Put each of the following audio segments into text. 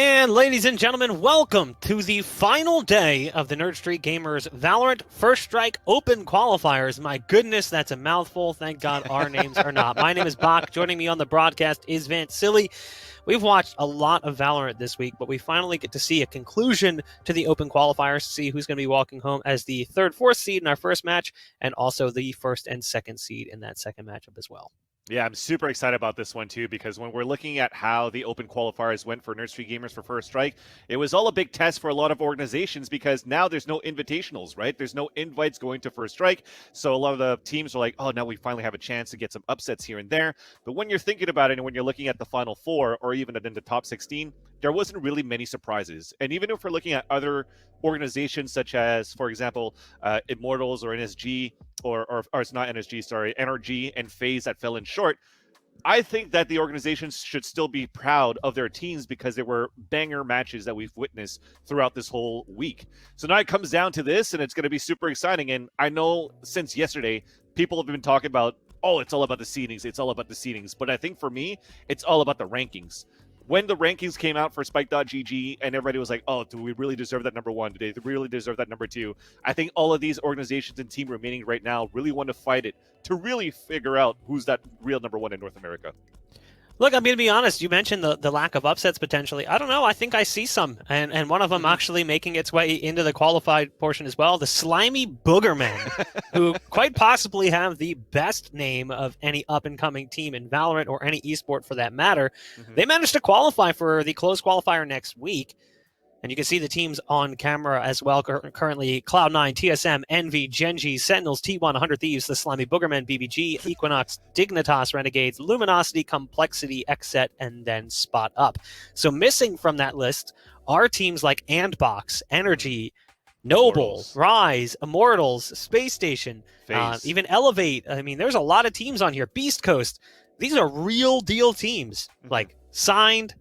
And ladies and gentlemen, welcome to the final day of the Nerd Street Gamers Valorant First Strike Open Qualifiers. My goodness, that's a mouthful. Thank God our names are not. My name is Bach. Joining me on the broadcast is Vance Silly. We've watched a lot of Valorant this week, but we finally get to see a conclusion to the Open Qualifiers, to see who's going to be walking home as the third, fourth seed in our first match, and also the first and second seed in that second matchup as well. Yeah, I'm super excited about this one too, because when we're looking at how the Open Qualifiers went for Nerd Street Gamers for First Strike, it was all a big test for a lot of organizations because now there's no invitationals, right? There's no invites going to First Strike. So a lot of the teams are like, oh, now we finally have a chance to get some upsets here and there. But when you're thinking about it and when you're looking at the Final Four or even in the top 16, there wasn't really many surprises. And even if we're looking at other organizations such as, for example, Immortals or NSG, or it's not NSG, sorry, NRG and FaZe that fell in short, I think that the organizations should still be proud of their teams because there were banger matches that we've witnessed throughout this whole week. So now it comes down to this, and it's going to be super exciting. And I know since yesterday, people have been talking about, oh, it's all about the seedings. It's all about the seedings. But I think for me, it's all about the rankings. When the rankings came out for Spike.GG and everybody was like, oh, do we really deserve that number one? Do they really deserve that number two? I think all of these organizations and team remaining right now really want to fight it to really figure out who's that real number one in North America. Look, I'm going to be honest. You mentioned the lack of upsets potentially. I don't know. I think I see some. And one of them actually making its way into the qualified portion as well. The Slimy Boogermen, who quite possibly have the best name of any up-and-coming team in Valorant or any esport for that matter. They managed to qualify for the closed qualifier next week. And you can see the teams on camera as well. Currently, Cloud9, TSM, Envy, Gen.G, Sentinels, T1, 100 Thieves, the Slimy Boogermen, BBG, Equinox, Dignitas, Renegades, Luminosity, Complexity, Xset, and then Spot Up. So missing from that list are teams like Andbox, Energy, Noble, Rise, Immortals, Space Station, even Elevate. I mean, there's a lot of teams on here. Beast Coast. These are real deal teams, like signed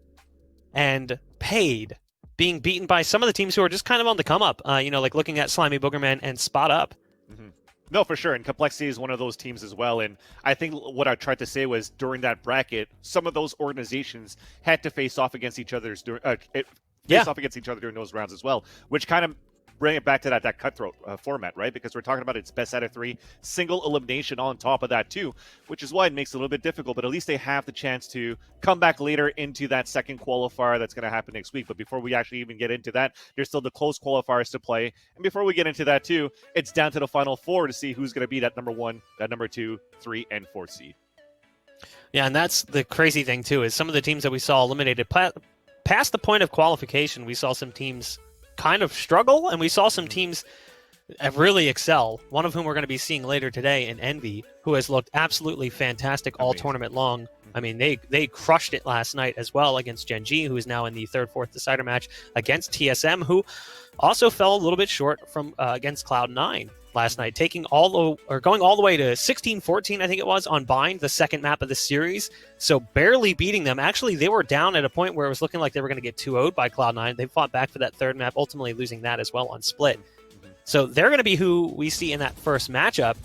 and paid, being beaten by some of the teams who are just kind of on the come up, like looking at Slimy Boogerman and Spot Up. No, for sure. And Complexity is one of those teams as well. And I think what I tried to say was during that bracket, some of those organizations had to face off against each other during those rounds as well, which kind of bring it back to that cutthroat format, right? Because we're talking about it's best out of three, single elimination on top of that too, which is why it makes it a little bit difficult, but at least they have the chance to come back later into that second qualifier that's going to happen next week. But before we actually even get into that, there's still the close qualifiers to play. And before we get into that too, it's down to the Final Four to see who's going to be that number one, that number two, 3, and 4 seed. Yeah, and that's the crazy thing too, is some of the teams that we saw eliminated past the point of qualification, we saw some teams kind of struggle, and we saw some teams really excel, one of whom we're going to be seeing later today in Envy, who has looked absolutely fantastic all tournament long. I mean, they crushed it last night as well against Gen.G, who is now in the third, fourth decider match against TSM, who also fell a little bit short from against Cloud9 last night, going all the way to 16-14, I think it was, on Bind, the second map of the series. So barely beating them. Actually, they were down at a point where it was looking like they were going to get 2-0'd by Cloud9. They fought back for that third map, ultimately losing that as well on Split. So they're going to be who we see in that first matchup.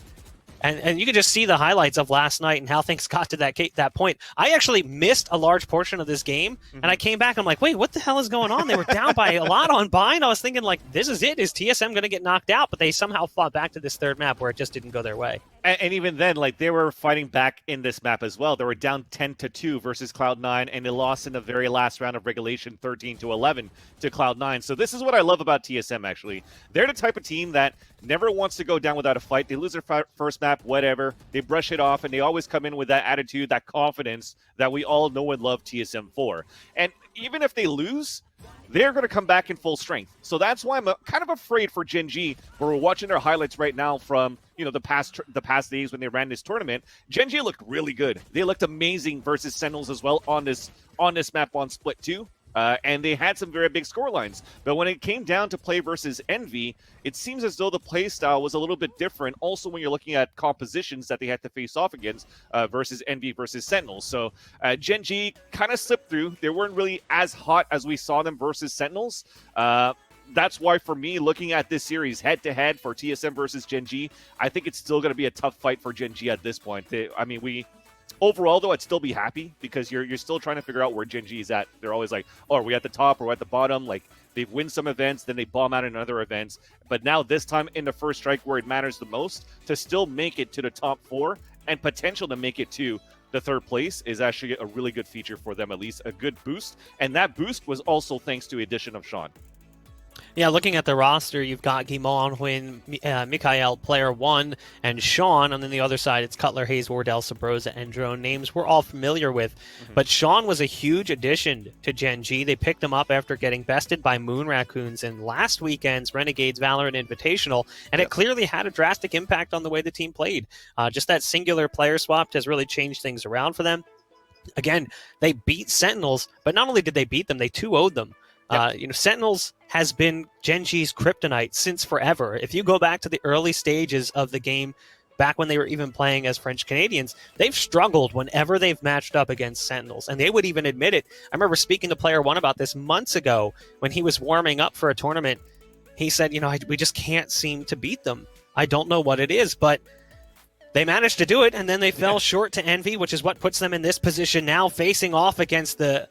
And you can just see the highlights of last night and how things got to that point. I actually missed a large portion of this game, and I came back and I'm like, wait, what the hell is going on? They were down by a lot on Bind. I was thinking, like, this is it. Is TSM going to get knocked out? But they somehow fought back to this third map where it just didn't go their way. And even then, like, they were fighting back in this map as well. They were down 10-2 versus Cloud9, and they lost in the very last round of regulation 13-11 to Cloud9. So this is what I love about TSM, actually. They're the type of team that never wants to go down without a fight. They lose their first map, whatever. They brush it off, and they always come in with that attitude, that confidence that we all know and love TSM for. And even if they lose, they're going to come back in full strength. So that's why I'm kind of afraid for Gen.G, where we're watching their highlights right now from the past days when they ran this tournament. Gen.G looked really good. They looked amazing versus Sentinels as well on this map on Split 2. And they had some very big scorelines. But when it came down to play versus Envy, it seems as though the play style was a little bit different. Also, when you're looking at compositions that they had to face off against versus Envy versus Sentinels. So Gen.G kind of slipped through. They weren't really as hot as we saw them versus Sentinels. That's why, for me, looking at this series head-to-head for TSM versus Gen.G, I think it's still going to be a tough fight for Gen.G at this point. Overall, though, I'd still be happy because you're still trying to figure out where Gen.G is at. They're always like, oh, are we at the top or at the bottom? Like, they win some events, then they bomb out in other events. But now this time in the first strike where it matters the most, to still make it to the top 4 and potential to make it to the 3rd place is actually a really good feature for them, at least a good boost. And that boost was also thanks to the addition of Sean. Yeah, looking at the roster, you've got Guimon, Huynh, Mikael, Player 1, and Sean. And then the other side, it's Cutler, Hayes, Wardell, Sabrosa, and Drone. Names we're all familiar with. But Sean was a huge addition to Gen.G. They picked him up after getting bested by Moon Raccoons in last weekend's Renegades Valorant Invitational. And it clearly had a drastic impact on the way the team played. Just that singular player swap has really changed things around for them. Again, they beat Sentinels, but not only did they beat them, they 2-0'd them. Sentinels has been Gen.G's kryptonite since forever. If you go back to the early stages of the game, back when they were even playing as French Canadians, they've struggled whenever they've matched up against Sentinels, and they would even admit it. I remember speaking to Player 1 about this months ago when he was warming up for a tournament. He said, we just can't seem to beat them. I don't know what it is, but they managed to do it, and then they fell short to Envy, which is what puts them in this position now, facing off against the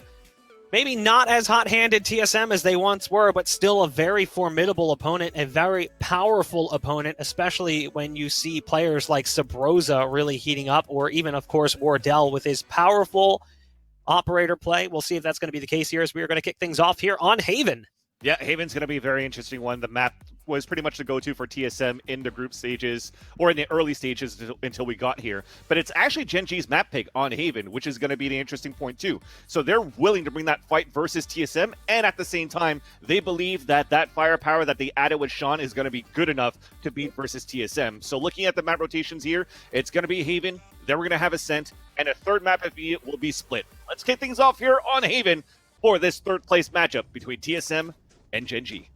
maybe not as hot-handed TSM as they once were, but still a very formidable opponent, a very powerful opponent, especially when you see players like Sabrosa really heating up, or even, of course, Wardell with his powerful operator play. We'll see if that's going to be the case here as we are going to kick things off here on Haven. Yeah, Haven's going to be a very interesting one. The map was pretty much the go-to for TSM in the group stages, or in the early stages until we got here. But it's actually Gen.G's map pick on Haven, which is going to be the interesting point too. So they're willing to bring that fight versus TSM, and at the same time, they believe that that firepower that they added with Sean is going to be good enough to beat versus TSM. So looking at the map rotations here, it's going to be Haven, then we're going to have Ascent, and a third map of V will be Split. Let's kick things off here on Haven for this third place matchup between TSM and Gen.G.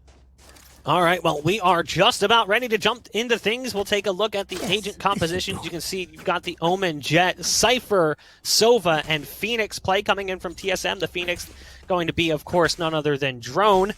All right, well, we are just about ready to jump into things. We'll take a look at the agent compositions. You can see you've got the Omen, Jet, Cypher, Sova, and Phoenix play coming in from TSM. The Phoenix going to be, of course, none other than Drone.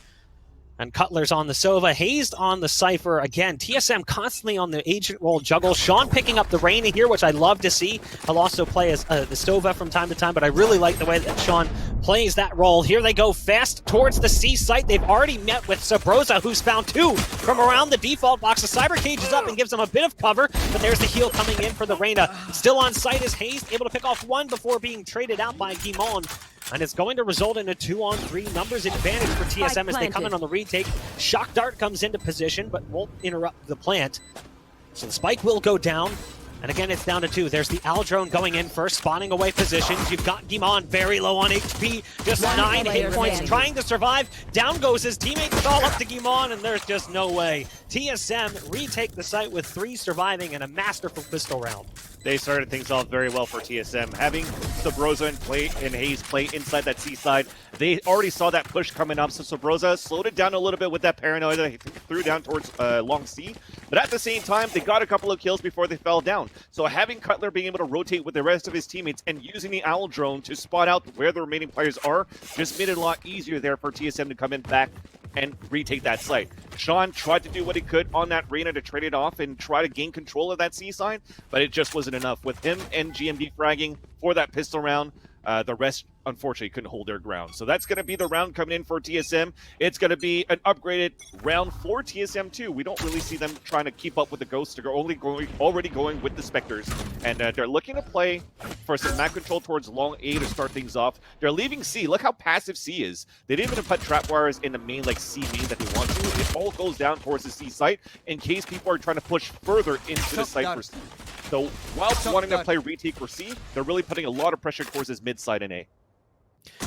And Cutler's on the Sova, Hazed on the Cypher. Again, TSM constantly on the agent role juggle. Sean picking up the Reyna here, which I love to see. He'll also play as the Sova from time to time, but I really like the way that Sean plays that role. Here they go fast towards the C site. They've already met with Sabrosa, who's found 2 from around the default box. The Cyber Cage is up and gives them a bit of cover, but there's the heal coming in for the Reyna. Still on site is Hazed, able to pick off 1 before being traded out by Guimon. And it's going to result in a 2-on-3 numbers advantage for TSM as they come in on the retake. Shock Dart comes into position, but won't interrupt the plant. So the spike will go down. And again, it's down to 2. There's the Al Drone going in first, spawning away positions. You've got Guimon very low on HP, just 9 hit points, trying to survive. Down goes his teammate, it's all up to Guimon, and there's just no way. TSM retake the site with 3 surviving and a masterful pistol round. They started things off very well for TSM. Having Sabrosa and Hayes play inside that C side, they already saw that push coming up, so Sabrosa slowed it down a little bit with that paranoia that he threw down towards long C. But at the same time, they got a couple of kills before they fell down. So having Cutler being able to rotate with the rest of his teammates and using the Owl Drone to spot out where the remaining players are just made it a lot easier there for TSM to come in back and retake that site. Sean tried to do what he could on that Reyna to trade it off and try to gain control of that C side, but it just wasn't enough. With him and GMD fragging for that pistol round, the rest unfortunately couldn't hold their ground. So that's going to be the round coming in for TSM. It's going to be an upgraded round for TSM too. We don't really see them trying to keep up with the Ghosts. They're already going with the Spectres. And they're looking to play for some map control towards long A to start things off. They're leaving C. Look how passive C is. They didn't even put trap wires in the main C main that they want to. It all goes down towards the C site in case people are trying to push further into the site for C. So while wanting to play retake for C, they're really putting a lot of pressure towards his mid side in A.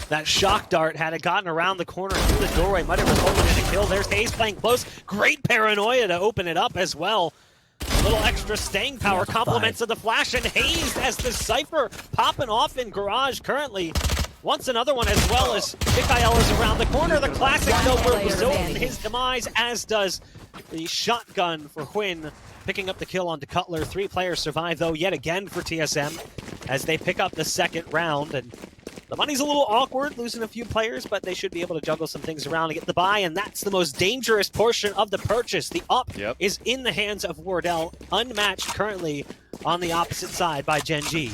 That Shock Dart, had it gotten around the corner through the doorway, might have resulted in a kill. There's Hayes playing close. Great paranoia to open it up as well. A little extra staying power, compliments of the flash, and Hayes as the Cypher popping off in Garage currently. Wants another one as well as Mikael is around the corner. The classic though will result in his demise, as does the shotgun for Huynh, picking up the kill onto Cutler. 3 players survive though yet again for TSM as they pick up the second round. And the money's a little awkward, losing a few players, but they should be able to juggle some things around and get the buy, and that's the most dangerous portion of the purchase. The up is in the hands of Wardell, unmatched currently on the opposite side by Gen.G.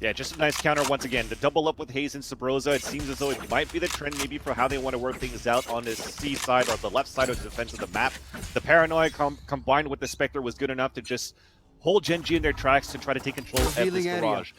Yeah, just a nice counter once again. The double up with Hayes and Sabrosa, it seems as though it might be the trend maybe for how they want to work things out on this C side or the left side of the defense of the map. The Paranoia combined with the Spectre was good enough to just hold Gen.G in their tracks to try to take control of this garage.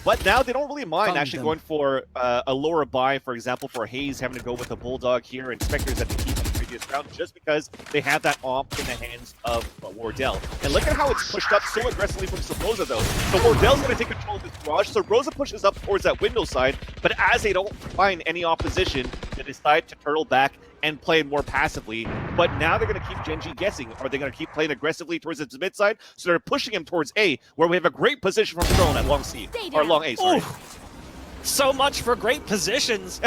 But now they don't really mind actually going for a lower buy, for example, for Hayes having to go with a Bulldog here and Spectres at the keep in the previous round just because they have that op in the hands of Wardell. And look at how it's pushed up so aggressively from Sabrosa though. So Wardell's going to take control of this garage. Sabrosa pushes up towards that window side, but as they don't find any opposition, they decide to turtle back and play more passively. But now they're going to keep Gen.G guessing. Are they going to keep playing aggressively towards its mid side? So they're pushing him towards A, where we have a great position from Drone at long C. Or long A, sorry. Oof. So much for great positions.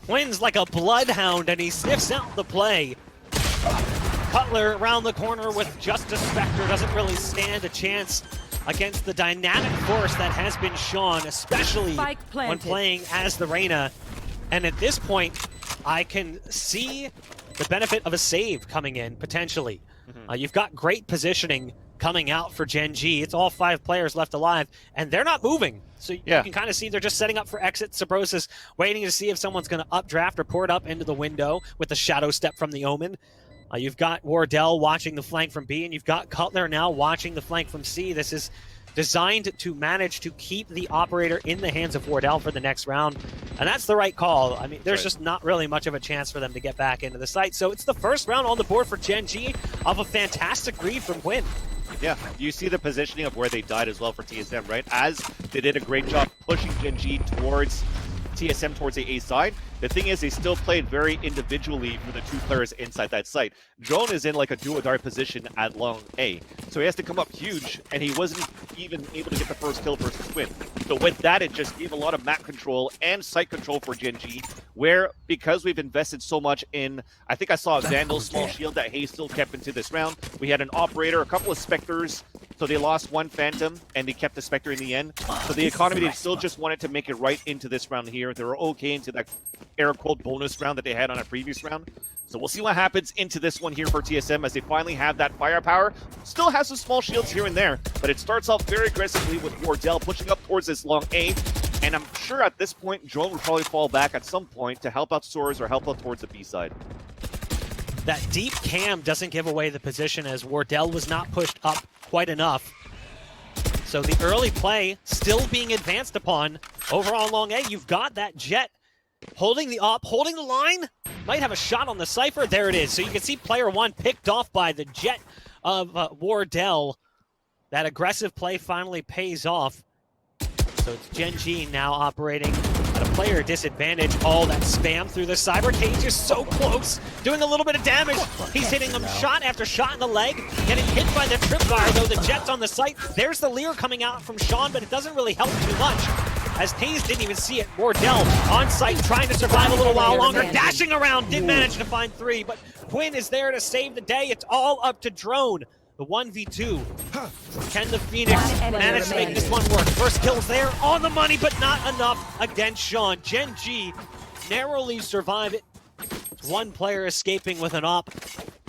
Quinn's like a bloodhound, and he sniffs out the play. Cutler around the corner with just a Spectre doesn't really stand a chance against the dynamic force that has been Sean, especially when playing as the Reyna. And at this point, I can see the benefit of a save coming in, potentially. You've got great positioning coming out for Gen.G. It's all 5 players left alive, and they're not moving. So you can kind of see they're just setting up for exit. Sabrosa's waiting to see if someone's going to updraft or pour it up into the window with the shadow step from the Omen. You've got Wardell watching the flank from B, and you've got Cutler now watching the flank from C. This is designed to manage to keep the operator in the hands of Wardell for the next round. And that's the right call. I mean, there's just not really much of a chance for them to get back into the site. So it's the first round on the board for Gen.G of a fantastic read from Quinn. Yeah, you see the positioning of where they died as well for TSM, right? As they did a great job pushing Gen.G towards TSM towards the A side. The thing is, they still played very individually for the 2 players inside that site. Drone is in like a do-or-die position at long A, so he has to come up huge, and he wasn't even able to get the first kill versus Quinn. So with that, it just gave a lot of map control and site control for Gen.G, where because we've invested so much in, I think I saw a Vandal small shield that Hayes still kept into this round. We had an Operator, a couple of Spectres, so they lost 1 Phantom, and they kept the Spectre in the end. So the economy, they still just wanted to make it right into this round here. They were okay into that air quote bonus round that they had on a previous round. So we'll see what happens into this one here for TSM as they finally have that firepower. Still has some small shields here and there, but it starts off very aggressively with Wardell pushing up towards this long A. And I'm sure at this point, Drone will probably fall back at some point to help out Soares or help out towards the B side. That deep cam doesn't give away the position as Wardell was not pushed up quite enough. So the early play still being advanced upon. Overall long A, you've got that Jet holding the op, holding the line. Might have a shot on the Cypher. There it is. So you can see player 1 picked off by the Jet of Wardell. That aggressive play finally pays off. So it's Gen.G now operating at a player disadvantage. All that spam through the Cyber Cage is so close, doing a little bit of damage. He's hitting him shot after shot in the leg, getting hit by the tripwire, though the Jet's on the site. There's the Leer coming out from Sean, but it doesn't really help too much, as Hayes didn't even see it. Wardell on site, trying to survive a little while longer, dashing around, did manage to find 3, but Quinn is there to save the day. It's all up to Drone. The 1v2. Can the Phoenix manage to make this one work? First kill's there, on the money, but not enough against Sean. Gen.G narrowly survive it. 1 player escaping with an op,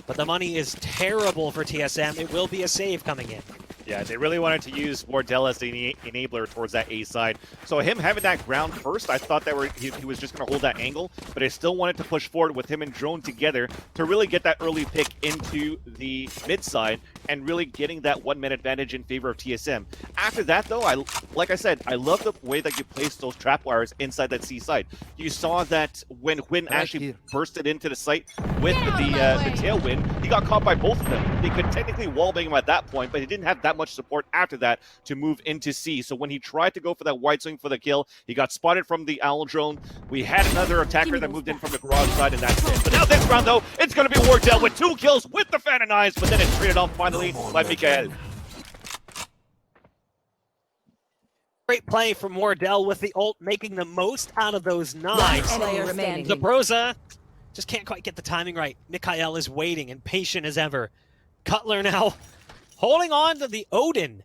but the money is terrible for TSM. It will be a save coming in. Yeah, they really wanted to use Wardell as the enabler towards that A side. So him having that ground first, I thought that he was just going to hold that angle, but I still wanted to push forward with him and Drone together to really get that early pick into the mid side and really getting that 1-man advantage in favor of TSM. After that, though, like I said, I love the way that you placed those trap wires inside that C side. You saw that when Quinn actually bursted into the site with the tailwind, he got caught by both of them. They could technically wallbang him at that point, but he didn't have that much support after that to move into C. So when he tried to go for that wide swing for the kill, he got spotted from the Owl drone. We had another attacker that moved in from the garage side, and that's it. But now this round, though, it's going to be Wardell with 2 kills with the Phantom Knives, but then it's traded off finally by Mikael. Great play from Wardell with the ult, making the most out of those knives. Sabrosa just can't quite get the timing right. Mikael is waiting and patient as ever. Cutler now holding on to the Odin.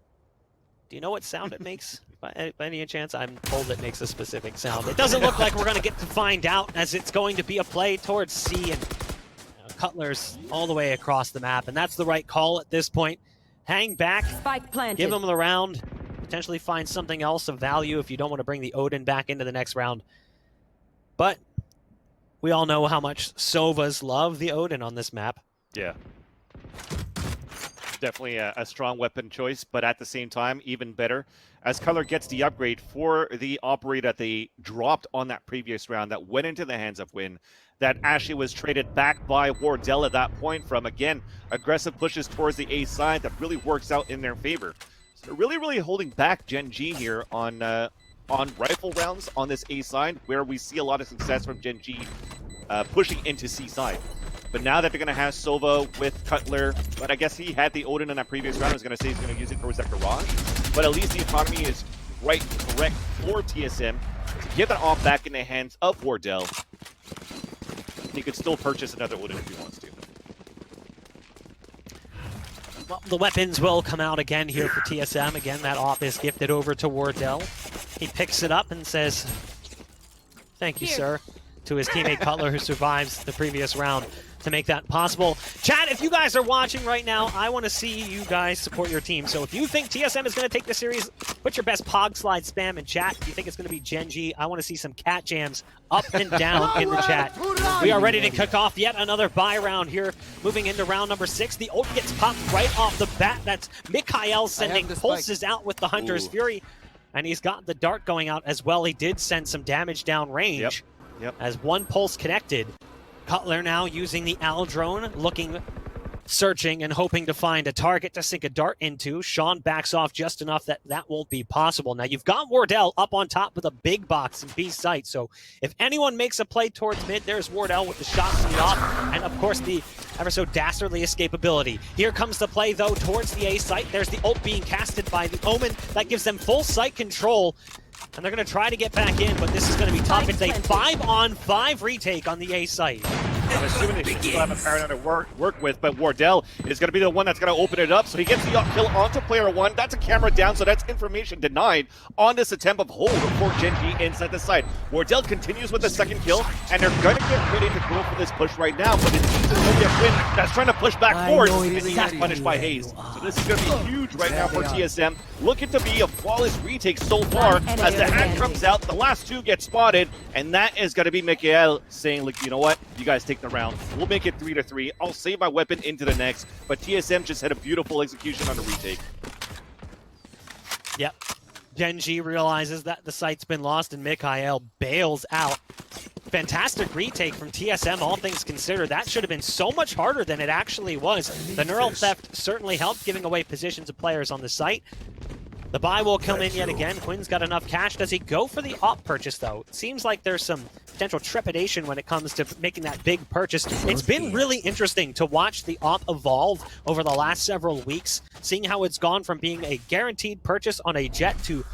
Do you know what sound it makes? By any chance? I'm told it makes a specific sound. It doesn't look like we're going to get to find out, as it's going to be a play towards C, and Cutler's all the way across the map, and that's the right call at this point. Hang back, Spike planted. give him the round. potentially find something else of value if you don't want to bring the Odin back into the next round. But we all know how much Sovas love the Odin on this map. Yeah. Definitely a strong weapon choice, but at the same time, even better, as Color gets the upgrade for the operator that they dropped on that previous round that went into the hands of Win, that actually was traded back by Wardell at that point from, again, aggressive pushes towards the A side that really works out in their favor. So they're really holding back Gen.G here on rifle rounds on this A side, where we see a lot of success from Gen.G pushing into C side. But now that they're going to have Sova with Cutler, but I guess he had the Odin in that previous round. I was going to say he's going to use it towards that garage. But at least the economy is correct for TSM to get that off back in the hands of Wardell. He could still purchase another Odin if he wants to. Well, the weapons will come out again here for TSM. Again, that op is gifted over to Wardell. He picks it up and says, "Thank you, sir," to his teammate Cutler, who survives the previous round to make that possible. Chat, if you guys are watching right now, I want to see you guys support your team. So if you think TSM is going to take the series, put your best Pog Slide spam in chat. If you think it's going to be Gen.G, I want to see some cat jams up and down in the chat. We are ready to kick off yet another bye round here. Moving into round number 6. The ult gets popped right off the bat. That's Mikhail sending pulses out with the Hunter's Fury. And he's got the dart going out as well. He did send some damage down range. Yep. As one pulse connected. Cutler now using the Al drone, searching and hoping to find a target to sink a dart into. Sean backs off just enough that that won't be possible. Now you've got Wardell up on top with a big box in B site, so if anyone makes a play towards mid, there's Wardell with the shots in the off, and of course the ever so dastardly escapability. Here comes the play though towards the A site. There's the ult being casted by the Omen. That gives them full site control. And they're going to try to get back in, but this is going to be tough. It's a 5-on-5 retake on the A site. I'm assuming they still have a Paranoid to work with, but Wardell is going to be the one that's going to open it up. So he gets the kill onto player 1. That's a camera down, so that's information denied on this attempt of hold for Gen.G inside the site. Wardell continues with the second kill, and they're going to get ready to go for this push right now, but it seems as though we have Win that's trying to push back forward, and he gets punished by Hayes. So this is going to be huge right now for TSM. Looking to be a flawless retake so far as the hand comes out. The last two get spotted, and that is going to be Mikhail saying, like, you know what? You guys take the round. We'll make it 3-3. I'll save my weapon into the next, but TSM just had a beautiful execution on the retake. Yep. Gen.G realizes that the site's been lost, and Mikhail bails out. Fantastic retake from TSM, all things considered. That should have been so much harder than it actually was. The neural theft certainly helped, giving away positions of players on the site. The buy will come in yet again. Quinn's got enough cash. Does he go for the op purchase, though? It seems like there's some potential trepidation when it comes to making that big purchase. It's been really interesting to watch the op evolve over the last several weeks, seeing how it's gone from being a guaranteed purchase on a jet to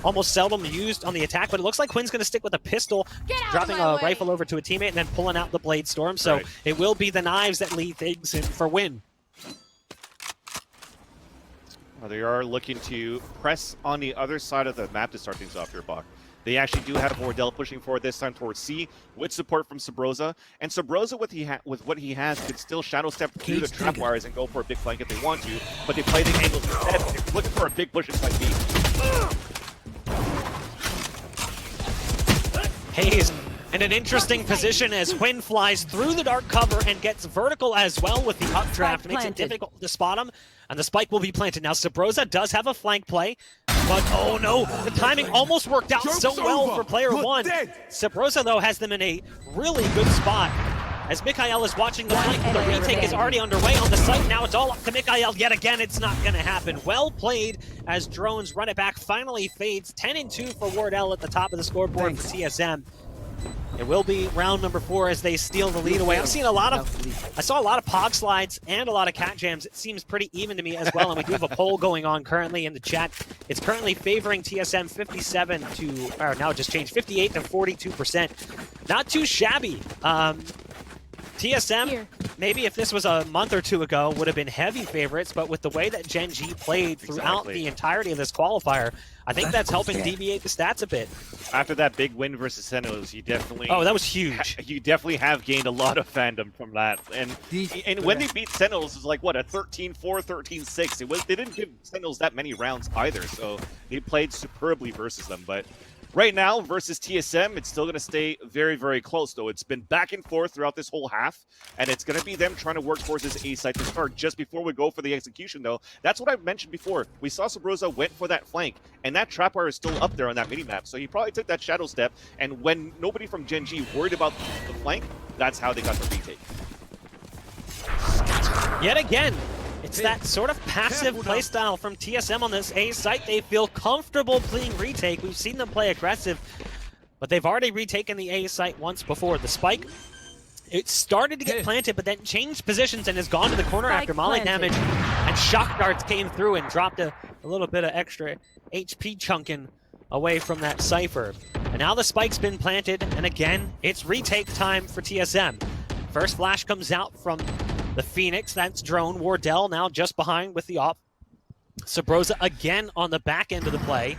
almost seldom used on the attack, but it looks like Quinn's going to stick with a pistol, dropping a rifle over to a teammate and then pulling out the Blade Storm. So it will be the knives that lead things in for Win. They are looking to press on the other side of the map to start things off here, Bach. They actually do have Wardell pushing forward this time towards C with support from Sabrosa. And Sabrosa, with what he has, could still shadow step through the trap wires and go for a big flank if they want to. But they play the angles instead. They're looking for a big push inside B. Hayes in an interesting position as Quinn flies through the dark cover and gets vertical as well with the updraft. Makes it difficult to spot him, and the spike will be planted. Now, Sabrosa does have a flank play, but oh no, the timing almost worked out so well for player 1. Sabrosa, though, has them in a really good spot. As Mikhail is watching the flank, the retake is already underway on the site. Now it's all up to Mikhail yet again. It's not going to happen. Well played as drones run it back. Finally fades. 10-2 for Wardell at the top of the scoreboard for TSM. It will be round number 4 as they steal the lead away. I saw a lot of Pog Slides and a lot of cat jams. It seems pretty even to me as well, and we do have a poll going on currently in the chat. It's currently favoring TSM 57 to, or now it just changed, 58 to 42%. Not too shabby. TSM maybe if this was a month or two ago, would have been heavy favorites, but with the way that Gen.G played throughout the entirety of this qualifier, I think that's helping deviate the stats a bit. After that big win versus Sentinels, you definitely... Oh, that was huge. You definitely have gained a lot of fandom from that. And when they beat Sentinels, it was like, what, a 13-4, 13-6. They didn't give Sentinels that many rounds either, so they played superbly versus them. But right now, versus TSM, it's still going to stay very, very close, though. It's been back and forth throughout this whole half, and it's going to be them trying to work towards this A site to start. Just before we go for the execution, though, that's what I mentioned before. We saw Sabrosa went for that flank, and that trap wire is still up there on that minimap, so he probably took that shadow step, and when nobody from Gen.G worried about the flank, that's how they got the retake. Yet again, it's that sort of passive playstyle from TSM on this A site. They feel comfortable playing retake. We've seen them play aggressive, but they've already retaken the A site once before. The spike, it started to get planted, but then changed positions and has gone to the corner after molly damage. And shock darts came through and dropped a little bit of extra HP chunking away from that Cypher. And now the spike's been planted, and again, it's retake time for TSM. First flash comes out from the Phoenix, that's Drone. Wardell now just behind with the op. Sabrosa again on the back end of the play.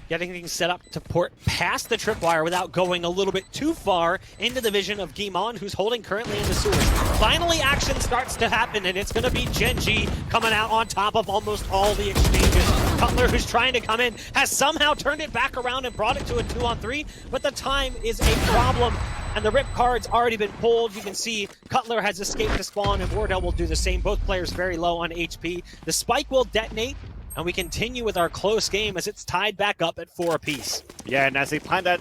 Getting things set up to port past the tripwire without going a little bit too far into the vision of Guimon, who's holding currently in the sewers. Finally, action starts to happen, and it's going to be Gen.G coming out on top of almost all the exchanges. Cutler, who's trying to come in, has somehow turned it back around and brought it to a 2-on-3, but the time is a problem. And the rip card's already been pulled. You can see Cutler has escaped to spawn, and Wardell will do the same. Both players very low on HP. The spike will detonate, and we continue with our close game as it's tied back up at 4 apiece. Yeah, and as they plan that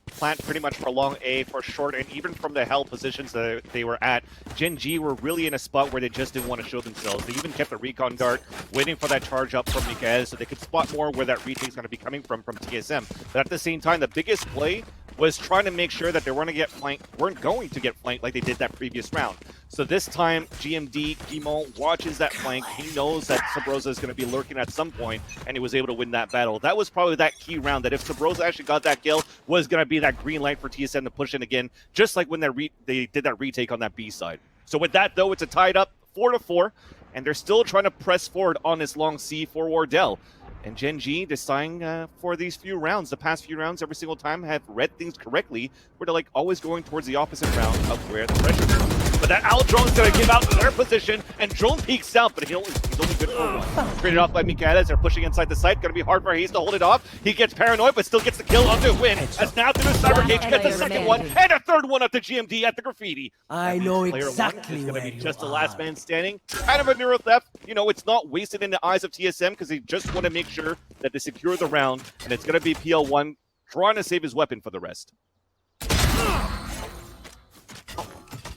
plant pretty much for long A, for short, and even from the hell positions that they were at, Gen.G were really in a spot where they just didn't want to show themselves. They even kept a recon dart, waiting for that charge up from Mikael so they could spot more where that retake's going to be coming from TSM. But at the same time, the biggest play was trying to make sure that they weren't going to get flanked like they did that previous round. So this time, GMD, Guimon watches that flank. He knows that Sabrosa is going to be lurking at some point, and he was able to win that battle. That was probably that key round, that if Sabrosa actually got that kill, was going to be that green light for TSM to push in again, just like when they did that retake on that B side. So with that, though, it's a tied up 4-4, and they're still trying to press forward on this long C for Wardell. And Gen.G deciding for these few rounds, the past few rounds, every single time have read things correctly, where they're like always going towards the opposite round of where the pressure is. But that Owl Drone's going to give out their position, and Drone peeks out, but he's only good for one. Traded off by Mikael as they're pushing inside the site. Going to be hard for Hayes to hold it off. He gets paranoid, but still gets the kill onto a win. As now through the Cyber Cage gets the second one, and a third one up to GMD at the graffiti. I know exactly where where it's going to be just you the last are. man standing. Kind of a neuro theft. You know, it's not wasted in the eyes of TSM because they just want to make sure that they secure the round, and it's going to be PL1 trying to save his weapon for the rest.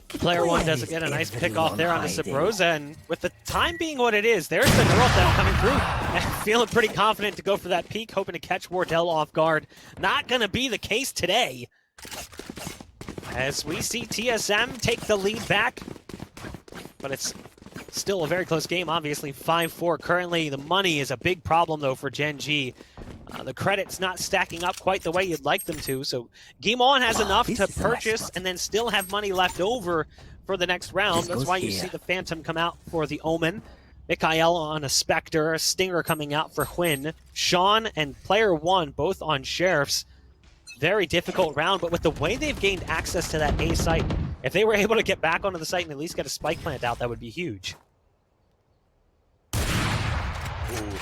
Player one does get a nice pick off there on the Sabrosa, and with the time being what it is, there's the neural theft coming through. And feeling pretty confident to go for that peek, hoping to catch Wardell off guard. Not going to be the case today, as we see TSM take the lead back. But it's still a very close game, obviously 5-4 currently. The money is a big problem, though, for Gen.G. The credit's not stacking up quite the way you'd like them to, so Guimon has enough to purchase and then still have money left over for the next round. That's why you see the Phantom come out for the Omen. Mikael on a Spectre, a Stinger coming out for Hwyn. Sean and Player One both on Sheriffs. Very difficult round, but with the way they've gained access to that A site, if they were able to get back onto the site and at least get a spike plant out, that would be huge.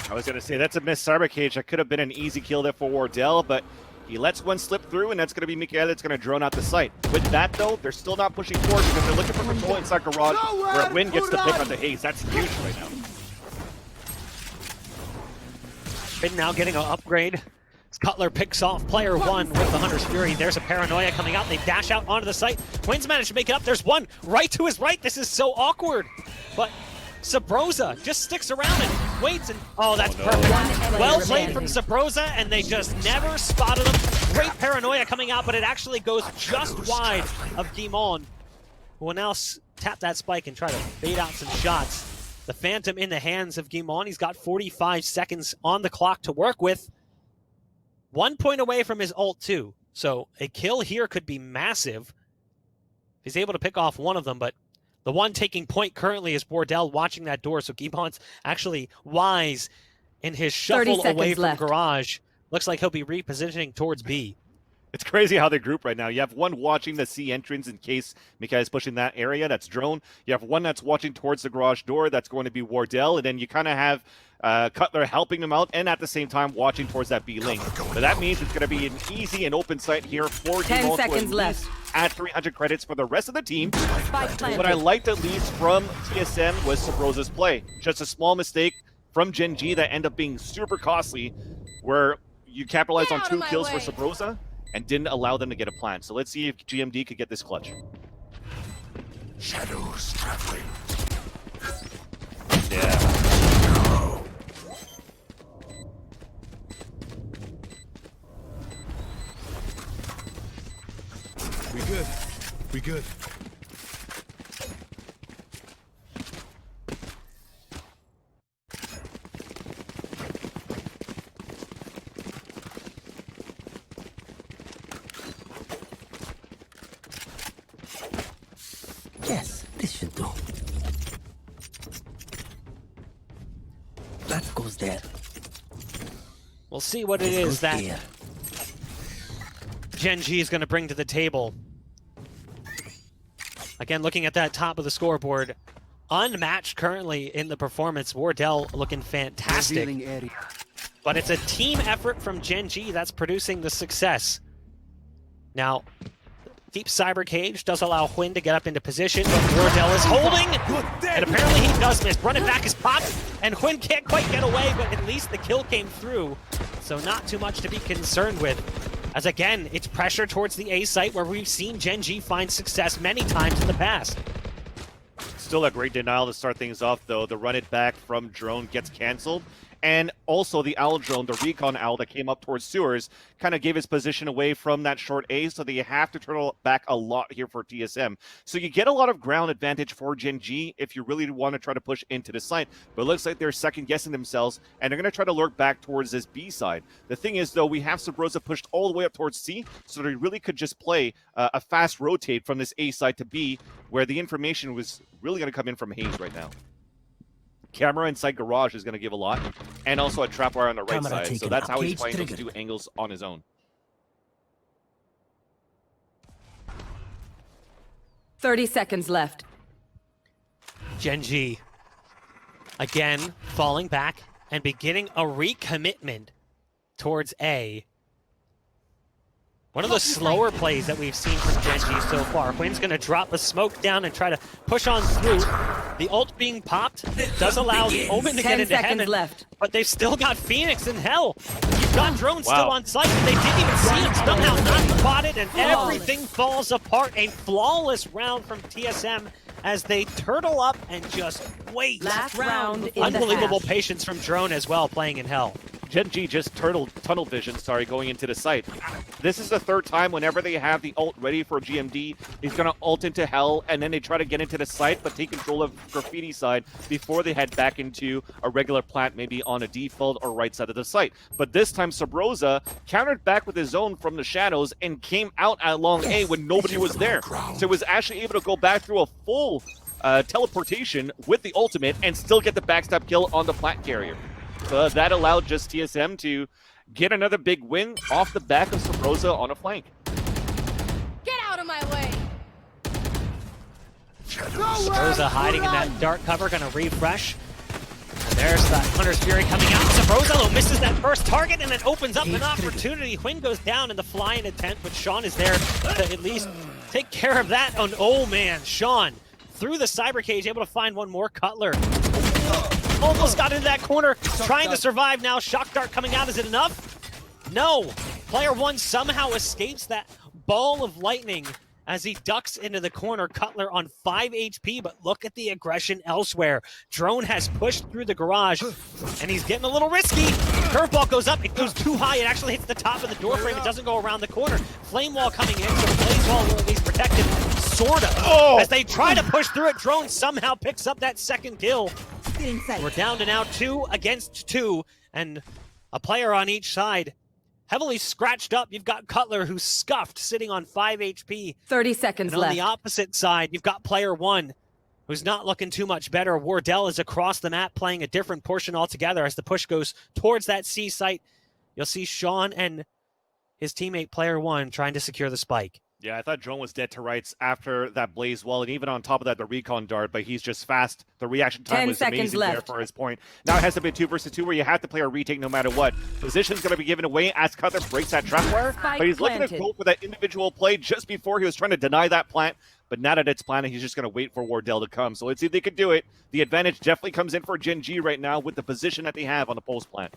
I was going to say, that's a missed Cyber Cage. That could have been an easy kill there for Wardell, but he lets one slip through, and that's going to be Mikael that's going to drone out the site. With that, though, they're still not pushing forward because they're looking for control inside Garage, where Win gets the pick on the Haze. That's huge right now. Finn now getting an upgrade. Cutler picks off Player One with the Hunter's Fury. There's a Paranoia coming out. They dash out onto the site. Quinn's managed to make it up. There's one right to his right. This is so awkward. But Sabrosa just sticks around and waits, and oh, that's perfect. Well played from Sabrosa, and they just never spotted him. Great Paranoia coming out, but it actually goes just wide of Guimon, who will now tap that spike and try to bait out some shots. The Phantom in the hands of Guimon. He's got 45 seconds on the clock to work with. 1 point away from his ult, too. So a kill here could be massive. He's able to pick off one of them, but the one taking point currently is Wardell watching that door, so Gibbon's actually wise in his shuffle away from Garage. Looks like he'll be repositioning towards B. It's crazy how they group right now. You have one watching the C entrance in case Mika is pushing that area. That's Drone. You have one that's watching towards the garage door. That's going to be Wardell. And then you kind of have Cutler helping them out and at the same time watching towards that B link. But that means it's going to be an easy and open site here for 10 seconds left. Add 300 credits for the rest of the team. What I liked at least from TSM was Sabrosa's play. Just a small mistake from Gen.G that ended up being super costly, where you capitalized on 2 kills for Sabrosa and didn't allow them to get a plant. So let's see if GMD could get this clutch. Shadows traveling. Yeah. We good. We good. Yes, this should do. That goes there. We'll see what it is that Gen.G is going to bring to the table. Again, looking at that top of the scoreboard, unmatched currently in the performance. Wardell looking fantastic. But it's a team effort from Gen.G that's producing the success. Now, Deep Cyber Cage does allow Hwin to get up into position, but Wardell is holding, and apparently he does miss. Running back is popped, and Hwin can't quite get away, but at least the kill came through, so not too much to be concerned with. As again, it's pressure towards the A site where we've seen Gen.G find success many times in the past. Still a great denial to start things off, though. The run it back from Drone gets canceled. And also the Owl drone, the Recon Owl that came up towards Sewers, kind of gave his position away from that short A, so that you have to turn back a lot here for TSM. So you get a lot of ground advantage for Gen.G if you really want to try to push into the site. But it looks like they're second-guessing themselves, and they're going to try to lurk back towards this B side. The thing is, though, we have Sabrosa pushed all the way up towards C, so they really could just play a fast rotate from this A side to B, where the information was really going to come in from Hayes right now. Camera inside garage is going to give a lot, and also a trap wire on the right side. So that's how he's playing those 2 angles on his own. 30 seconds left. Gen.G again falling back and beginning a recommitment towards A. One of the slower plays that we've seen from Gen.G so far. Hwin's going to drop the smoke down and try to push on through. The ult being popped does allow the Omen to get into heaven, left. but they've still got Phoenix in hell. You've got Drone still on site, but they didn't even see him somehow not spotted, and everything falls apart. A flawless round from TSM as they turtle up and just wait. Last round in Unbelievable patience from Drone as well, playing in hell. Gen.G just tunnel vision, going into the site. This is the 3rd time whenever they have the ult ready for GMD, he's going to ult into hell, and then they try to get into the site, but take control of graffiti side before they head back into a regular plant, maybe on a default or right side of the site. But this time, Sabrosa countered back with his own from the shadows and came out at long A when nobody was there. So he was actually able to go back through a full teleportation with the ultimate and still get the backstab kill on the plant carrier. That allowed just TSM to get another big win off the back of Sabrosa on a flank. Get out of my way! Sabrosa hiding in that dark cover, gonna refresh. And there's that Hunter's Fury coming out. Sabrosa though misses that first target and then opens up an opportunity. Hwin goes down in the flying attempt, but Sean is there to at least take care of that. Oh man, Sean through the cyber cage, able to find one more. Cutler almost got into that corner, trying to survive now. Shock dart coming out, is it enough? No. Player 1 somehow escapes that ball of lightning as he ducks into the corner. Cutler on 5 HP, but look at the aggression elsewhere. Drone has pushed through the garage, and he's getting a little risky. Curveball goes up, it goes too high, it actually hits the top of the door frame, it doesn't go around the corner. Flame wall coming in, so the flame wall will at least protect him, sort of. As they try to push through it, Drone somehow picks up that second kill. We're down to now 2 against 2, and a player on each side heavily scratched up. You've got Cutler, who's scuffed, sitting on 5 HP. 30 seconds And on left. the opposite side, you've got player one, who's not looking too much better. Wardell is across the map playing a different portion altogether. As the push goes towards that C site, you'll see Sean and his teammate player one trying to secure the spike. Yeah, I thought Drone was dead to rights after that blaze wall, and even on top of that, the recon dart, but he's just fast. The reaction time 10 was seconds amazing there left. for his point. Now it has to be 2 versus 2 where you have to play a retake no matter what. Position's going to be given away as Cutler breaks that trapwire, but he's looking to go for that individual play just before he was trying to deny that plant. But now that it's planted, he's just going to wait for Wardell to come. So let's see if they can do it. The advantage definitely comes in for Gen.G right now with the position that they have on the post plant.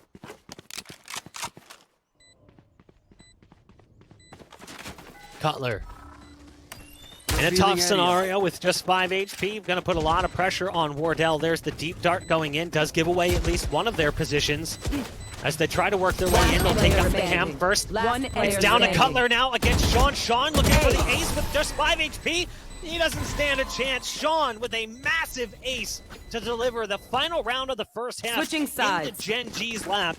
Cutler. In a tough scenario with just 5 HP, going to put a lot of pressure on Wardell. There's the deep dart going in, does give away at least one of their positions. As they try to work their way in, they'll take out the cam first. It's down to Cutler now against Sean. Sean looking for the ace with just 5 HP. He doesn't stand a chance. Sean with a massive ace to deliver the final round of the first half. Switching sides. Into Gen.G's lap.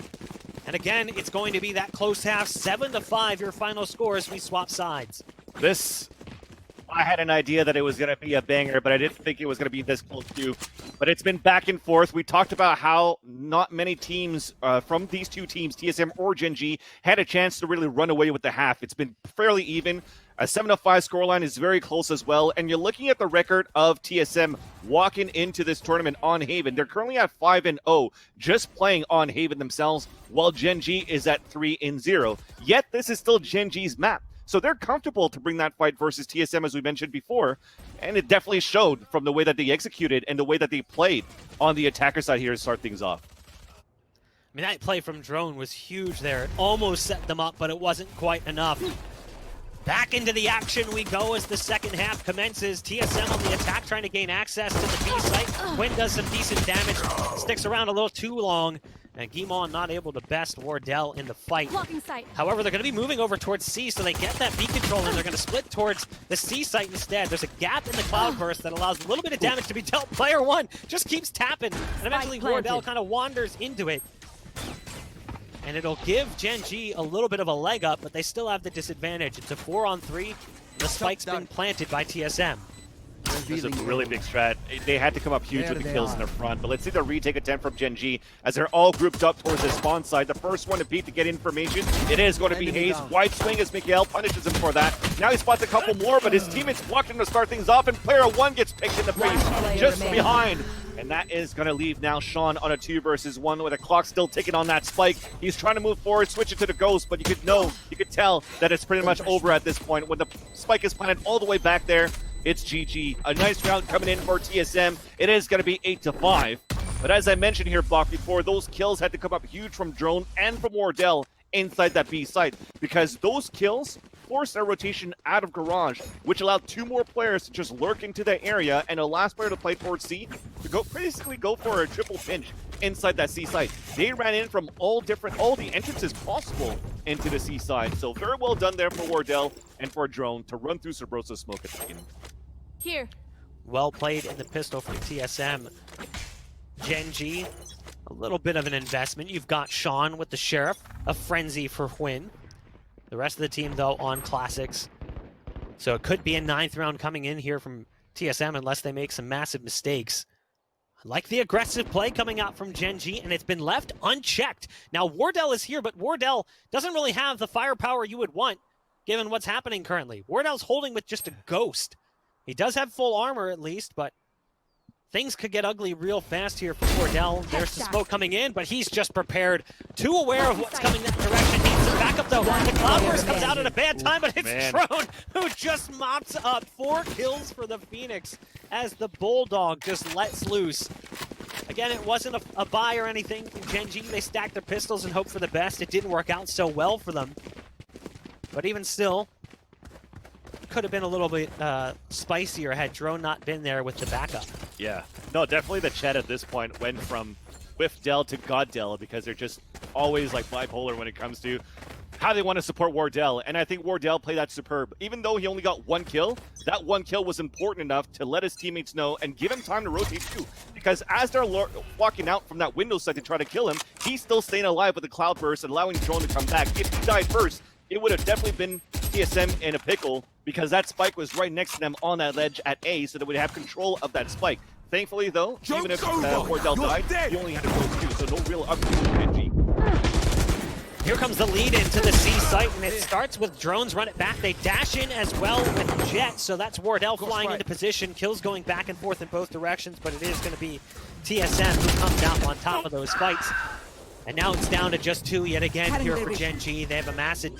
And again, it's going to be that close half, 7-5, your final score as we swap sides. This, I had an idea that it was going to be a banger, but I didn't think it was going to be this close too. But it's been back and forth. We talked about how not many teams from these two teams, TSM or Gen.G, had a chance to really run away with the half. It's been fairly even. A 7-5 scoreline is very close as well. And you're looking at the record of TSM walking into this tournament on Haven. They're currently at 5-0, just playing on Haven themselves, while Gen.G is at 3-0. Yet this is still Gen.G's map. So they're comfortable to bring that fight versus TSM, as we mentioned before. And it definitely showed from the way that they executed and the way that they played on the attacker side here to start things off. I mean, that play from Drone was huge there. It almost set them up, but it wasn't quite enough. Back into the action we go as the second half commences. TSM on the attack, trying to gain access to the B site. Quinn does some decent damage, sticks around a little too long, and Guimon not able to best Wardell in the fight. Blocking sight. However, they're going to be moving over towards C, so they get that B control, and they're going to split towards the C site instead. There's a gap in the cloud burst that allows a little bit of damage to be dealt. Player one just keeps tapping, and eventually Wardell kind of wanders into it. And it'll give Gen.G a little bit of a leg up, but they still have the disadvantage. It's a 4-on-3. The spike's been planted by TSM. This is a really big strat. They had to come up huge with the kills in the front, but let's see the retake attempt from Gen.G as they're all grouped up towards the spawn side. The first one to beat to get information, it is going to be Hayes. Wide swing as Mikael punishes him for that. Now he spots a couple more, but his teammates blocked him to start things off, and player one gets picked in the face just behind. And that is going to leave now Sean on a 2 versus 1 with the clock still ticking on that spike. He's trying to move forward, switch it to the Ghost, but you could tell that it's pretty much over at this point. When the spike is planted all the way back there, it's GG. A nice round coming in for TSM. It is going to be 8-5. But as I mentioned here, Bach, before, those kills had to come up huge from Drone and from Wardell inside that B site, because those kills forced their rotation out of Garage, which allowed 2 more players to just lurk into that area, and a last player to play towards C to basically go for a triple pinch inside that C site. They ran in from all the entrances possible into the C side, so very well done there for Wardell and for Drone to run through Cerberus smoke at the beginning. Here. Well played in the pistol from TSM. Gen.G, a little bit of an investment. You've got Sean with the Sheriff, a frenzy for Quinn. The rest of the team, though, on Classics. So it could be a 9th round coming in here from TSM unless they make some massive mistakes. I like the aggressive play coming out from Gen.G, and it's been left unchecked. Now, Wardell is here, but Wardell doesn't really have the firepower you would want, given what's happening currently. Wardell's holding with just a Ghost. He does have full armor, at least, but things could get ugly real fast here for Wardell. There's the smoke coming in, but he's just prepared, too aware of what's coming that direction. Needs some backup, though. The Cloudburst comes out at a bad time, but it's Drone who just mops up 4 kills for the Phoenix as the Bulldog just lets loose. Again, it wasn't a buy or anything from Gen.G. They stacked their pistols and hoped for the best. It didn't work out so well for them. But even still, could have been a little bit spicier had Drone not been there with the backup. Yeah. No, definitely the chat at this point went from Whiff Dell to God Dell, because they're just always like bipolar when it comes to how they want to support Wardell, and I think Wardell played that superb. Even though he only got 1 kill, that 1 kill was important enough to let his teammates know and give him time to rotate too. Because as they're walking out from that window side to try to kill him, he's still staying alive with the cloud burst and allowing Drone to come back. If he died first, it would have definitely been TSM in a pickle because that spike was right next to them on that ledge at A, so they would have control of that spike. Thankfully, though, even if Wardell died, he only had to go 2, so no real upgrade for Gen.G. Here comes the lead into the C site, and it starts with drones run it back. They dash in as well with Jet, so that's Wardell flying into position. Kills going back and forth in both directions, but it is going to be TSM who comes out on top of those fights. And now it's down to just 2 yet again here for Gen.G. They have a massive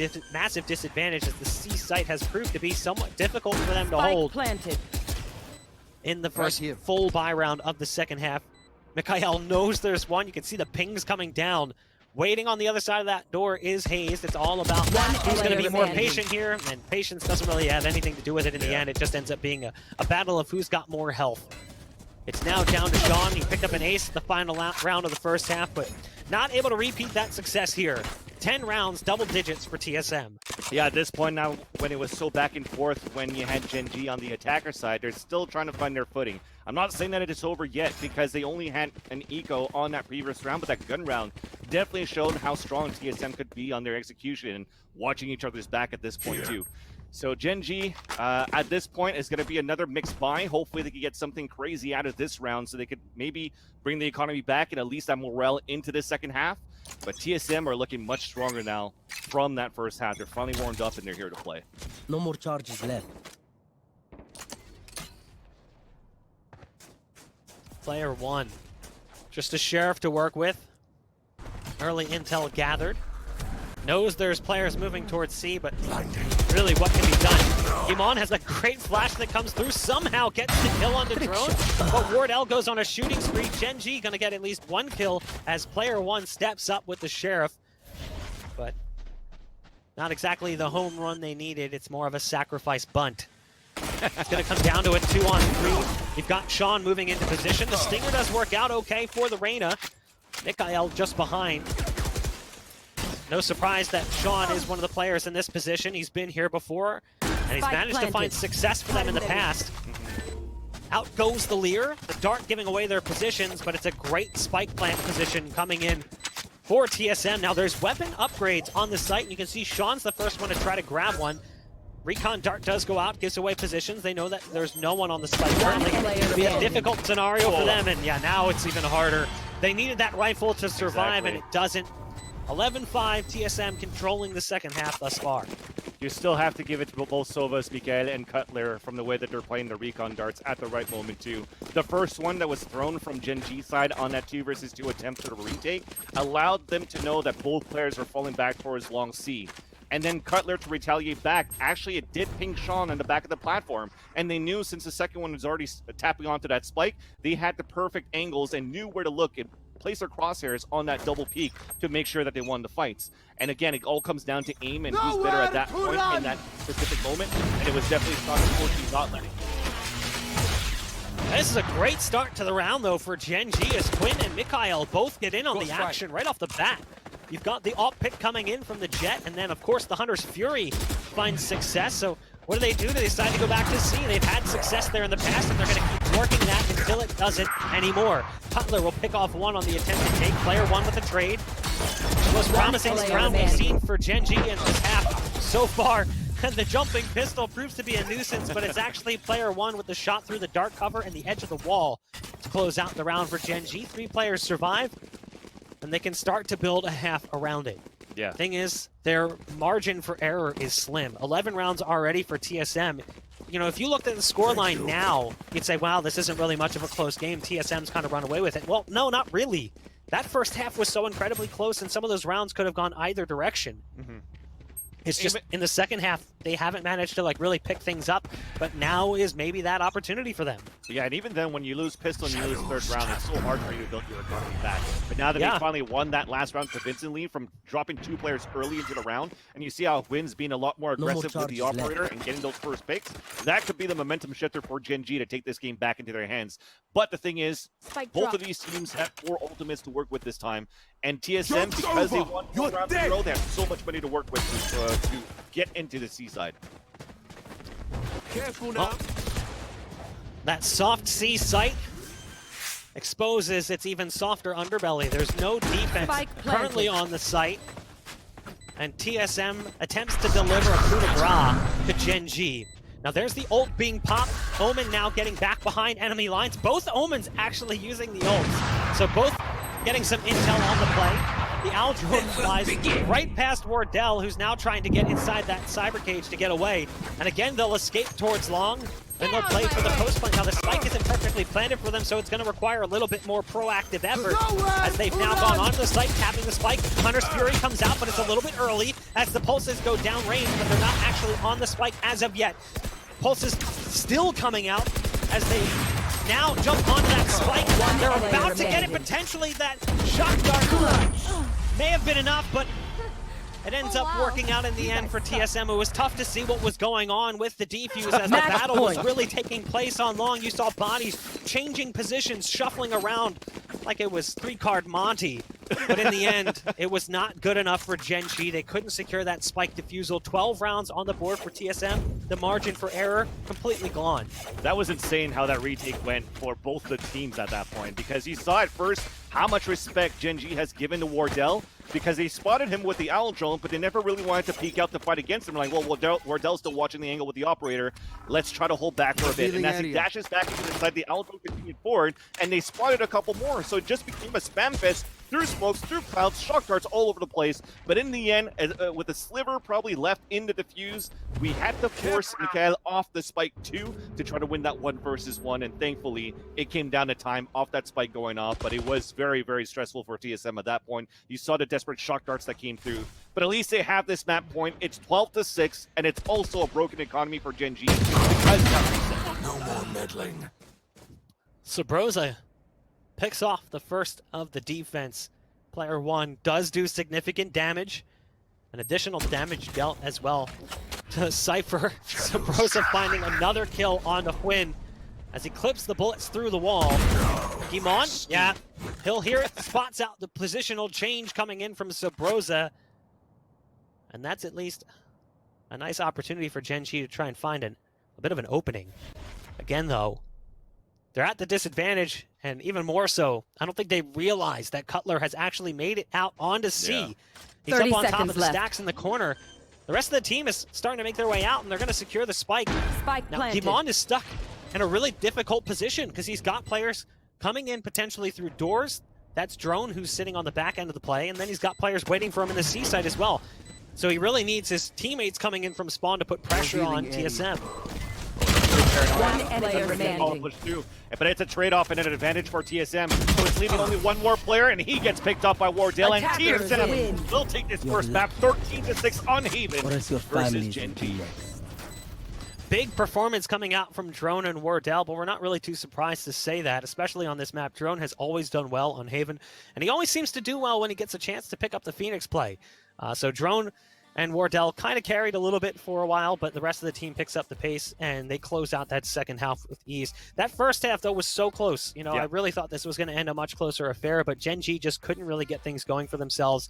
disadvantage as the C site has proved to be somewhat difficult for them to hold Planted. in the first full buy round of the second half. Mikhail knows there's one. You can see the pings coming down. Waiting on the other side of that door is Hayes. It's all about who's going to be more patient here, and patience doesn't really have anything to do with it in the end. It just ends up being a battle of who's got more health. It's now down to Sean. He picked up an ace at the final round of the first half, but not able to repeat that success here. 10 rounds, double digits for TSM. Yeah, at this point now, when it was so back and forth, when you had Gen.G on the attacker side, they're still trying to find their footing. I'm not saying that it is over yet because they only had an eco on that previous round, but that gun round definitely showed how strong TSM could be on their execution and watching each other's back at this point too. So Gen.G, at this point, is going to be another mixed buy. Hopefully they can get something crazy out of this round so they could maybe bring the economy back and at least that morale into this second half. But TSM are looking much stronger now from that first half. They're finally warmed up and they're here to play. No more charges left. Player 1. Just a sheriff to work with. Early intel gathered. Knows there's players moving towards C, but really what can be done? Iman has a great flash that comes through, somehow gets the kill on the drone, but Wardell goes on a shooting spree. Gen.G gonna get at least 1 kill as player 1 steps up with the sheriff, but not exactly the home run they needed. It's more of a sacrifice bunt. It's gonna come down to a 2-on-3. You've got Sean moving into position. The Stinger does work out okay for the Reyna. Mikhail just behind. No surprise that Sean is one of the players in this position. He's been here before, and he's managed to find success for them in the past. Out goes the Lear, the dart giving away their positions, but it's a great spike plant position coming in for TSM. Now there's weapon upgrades on the site, and you can see Sean's the first one to try to grab one. Recon dart does go out, gives away positions. They know that there's no one on the spike currently. It'll be a difficult scenario for them, and yeah, now it's even harder. They needed that rifle to survive, and it doesn't. 11-5, TSM controlling the second half thus far. You still have to give it to both Sovas, Mikael, and Cutler from the way that they're playing the recon darts at the right moment too. The first one that was thrown from Gen.G side on that 2 versus 2 attempt to retake allowed them to know that both players were falling back towards long C. And then Cutler to retaliate back. Actually, it did ping Sean on the back of the platform. And they knew since the second one was already tapping onto that spike, they had the perfect angles and knew where to look and place their crosshairs on that double peak to make sure that they won the fights. And again, it all comes down to aim and who's better at that point in that specific moment. And it was definitely Sean unfortunately not letting. This is a great start to the round, though, for Gen.G as Quinn and Mikhail both get in on the action right off the bat. You've got the op pick coming in from the Jet, and then, of course, the Hunter's Fury finds success. So what do? They decide to go back to C. They've had success there in the past, and they're going to keep working that until it doesn't anymore. Cutler will pick off one on the attempt to take player 1 with a trade. The most promising round we've seen for Gen.G in this half so far. The jumping pistol proves to be a nuisance, but it's actually player 1 with the shot through the dark cover and the edge of the wall to close out the round for Gen.G. 3 players survive, and they can start to build a half around it. Yeah. Thing is, their margin for error is slim. 11 rounds already for TSM. You know, if you looked at the scoreline now, you'd say, wow, this isn't really much of a close game. TSM's kind of run away with it. Well, no, not really. That first half was so incredibly close, and some of those rounds could have gone either direction. It's just in the second half, they haven't managed to like really pick things up, but now is maybe that opportunity for them. Yeah, and even then, when you lose pistol and you lose third round, it's so hard for you to build your economy back. But now that they finally won that last round convincingly from dropping 2 players early into the round, and you see how Wynn's being a lot more aggressive with the operator and getting those first picks, that could be the momentum shifter for Gen.G to take this game back into their hands. But the thing is, both of these teams have 4 ultimates to work with this time, And TSM, Joke's because they over. won You're one round in dead. a row, they have so much money to work with to get into the seaside. Careful now. That soft C site exposes its even softer underbelly. There's no defense Spike planted. currently on the site. And TSM attempts to deliver a coup de grace to Gen.G. Now there's the ult being popped. Omen now getting back behind enemy lines. Both Omens actually using the ults. So both getting some intel on the play. The Owl drone flies right past Wardell, who's now trying to get inside that cyber cage to get away. And again, they'll escape towards long, and they'll play for the post plant. Now the spike isn't perfectly planted for them, so it's going to require a little bit more proactive effort as they've now gone onto the site, tapping the spike. Hunter's Fury comes out, but it's a little bit early as the pulses go down range, but they're not actually on the spike as of yet. Pulses still coming out as they now jump onto that spike. They're about to get it, potentially that shock dart may have been enough, but it ends up working out in the end for TSM. It was tough to see what was going on with the defuse as the battle was really taking place on long. You saw bodies changing positions, shuffling around like it was 3-card Monty. But in the end, it was not good enough for Gen.G. They couldn't secure that spike defusal. 12 rounds on the board for TSM. The margin for error completely gone. That was insane how that retake went for both the teams at that point, because you saw at first how much respect Gen.G has given to Wardell, because they spotted him with the Owl drone, but they never really wanted to peek out to fight against him. Like, well, Wardell's still watching the angle with the operator. Let's try to hold back for a bit. And as he dashes back into the side, the Owl drone continued forward, and they spotted a couple more. So it just became a spam fest through smokes, through clouds, shock darts all over the place. But in the end, with the sliver probably left in the defuse, we had to force Mikhail off the spike too to try to win that 1 versus 1. And thankfully, it came down to time off that spike going off. But it was very, very stressful for TSM at that point. You saw the desperate shock darts that came through. But at least they have this map point. It's 12-6, and it's also a broken economy for Gen.G because of that reset. No more meddling. Sabrosa picks off the first of the defense. Player 1 does do significant damage, and additional damage dealt as well to Cypher. Sabrosa finding another kill on the Hwin as he clips the bullets through the wall. Gimon, yeah, he'll hear it, spots out the positional change coming in from Sabrosa, and that's at least a nice opportunity for Gen.G to try and find a bit of an opening. Again, though, they're at the disadvantage, and even more so, I don't think they realize that Cutler has actually made it out onto C. Yeah. He's 30 up on top seconds of the left. stacks in the corner. The rest of the team is starting to make their way out, and they're going to secure the spike. Spike Now, planted. Gimon is stuck in a really difficult position because he's got players coming in potentially through doors. That's Drone, who's sitting on the back end of the play, and then he's got players waiting for him in the C side as well. So he really needs his teammates coming in from spawn to put pressure on TSM. One enemy remaining. Push through. But it's a trade-off and an advantage for TSM. So it's leaving only one more player, and he gets picked up by Wardell. And Attackers TSM win. will take this first map 13-6 on Haven Or else your versus family's Gen.G. next. Big performance coming out from Drone and Wardell, but we're not really too surprised to say that, especially on this map. Drone has always done well on Haven, and he always seems to do well when he gets a chance to pick up the Phoenix play. So Drone and Wardell kind of carried a little bit for a while, but the rest of the team picks up the pace, and they close out that second half with ease. That first half, though, was so close. You know, Yeah. I really thought this was going to end a much closer affair, but Gen.G just couldn't really get things going for themselves.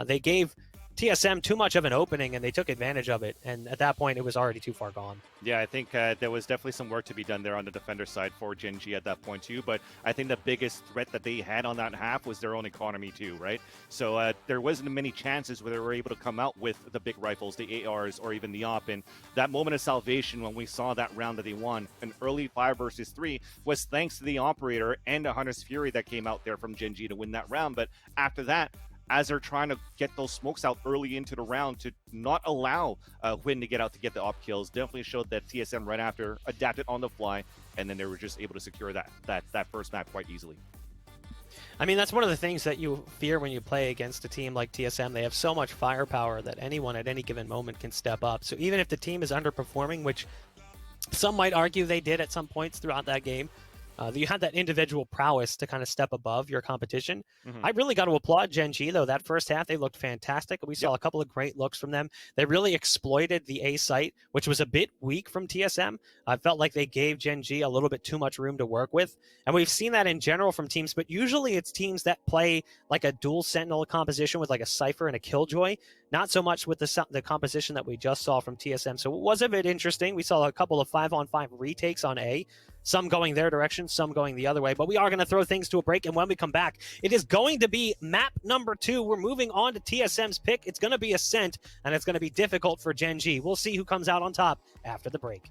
They gave TSM too much of an opening, and they took advantage of it, and at that point, it was already too far gone. Yeah, I think there was definitely some work to be done there on the defender side for Gen.G at that point too, but I think the biggest threat that they had on that half was their own economy too, right? So there wasn't many chances where they were able to come out with the big rifles, the ARs, or even the AWP, and that moment of salvation when we saw that round that they won, an early 5 versus 3, was thanks to the operator and a Hunter's Fury that came out there from Gen.G to win that round. But after that, as they're trying to get those smokes out early into the round to not allow Hwin to get out to get the op kills, definitely showed that TSM right after adapted on the fly, and then they were just able to secure that first map quite easily. I mean, that's one of the things that you fear when you play against a team like TSM. They have so much firepower that anyone at any given moment can step up. So even if the team is underperforming, which some might argue they did at some points throughout that game, You had that individual prowess to kind of step above your competition. Mhm. I really got to applaud Gen.G, though. That first half, they looked fantastic. We saw a couple of great looks from them. They really exploited the A site, which was a bit weak from TSM. I felt like they gave Gen.G a little bit too much room to work with. And we've seen that in general from teams, but usually it's teams that play like a dual Sentinel composition with like a Cypher and a Killjoy, not so much with the composition that we just saw from TSM. So it was a bit interesting. We saw a couple of 5-on-5 retakes on A, some going their direction, some going the other way. But we are going to throw things to a break, and when we come back, it is going to be map number 2. We're moving on to TSM's pick. It's going to be Ascent, and it's going to be difficult for Gen.G. We'll see who comes out on top after the break.